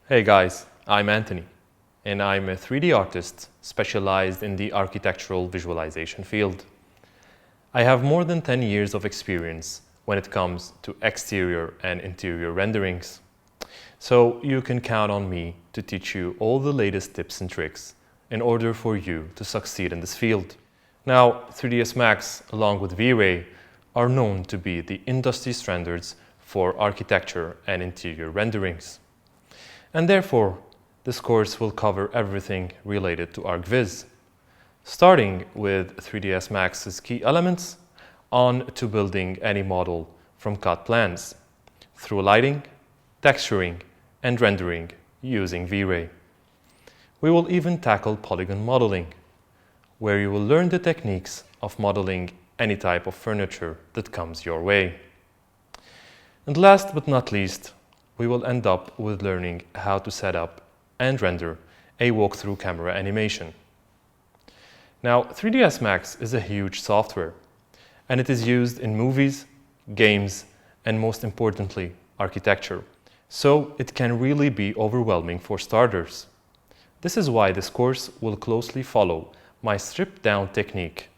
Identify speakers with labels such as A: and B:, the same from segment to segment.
A: Hey guys, I'm Anthony, and I'm a 3D artist specialized in the architectural visualization field. I have more than 10 years of experience when it comes to exterior and interior renderings. So you can count on me to teach you all the latest tips and tricks in order for you to succeed in this field. Now, 3ds Max along with V-Ray are known to be the industry standards for architecture and interior renderings. And therefore, this course will cover everything related to ArcViz, starting with 3ds Max's key elements on to building any model from cut plans, through lighting, texturing, and rendering using V-Ray. We will even tackle polygon modeling, where you will learn the techniques of modeling any type of furniture that comes your way. And last but not least, we will end up with learning how to set up and render a walkthrough camera animation. Now, 3ds Max is a huge software, and it is used in movies, games, and most importantly, architecture. So it can really be overwhelming for starters. This is why this course will closely follow my stripped-down technique,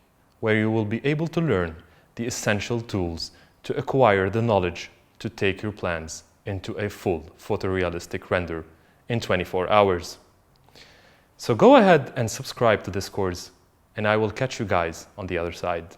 A: where you will be able to learn the essential tools to acquire the knowledge to take your plans into a full photorealistic render in 24 hours. So go ahead and subscribe to this course, and I will catch you guys on the other side.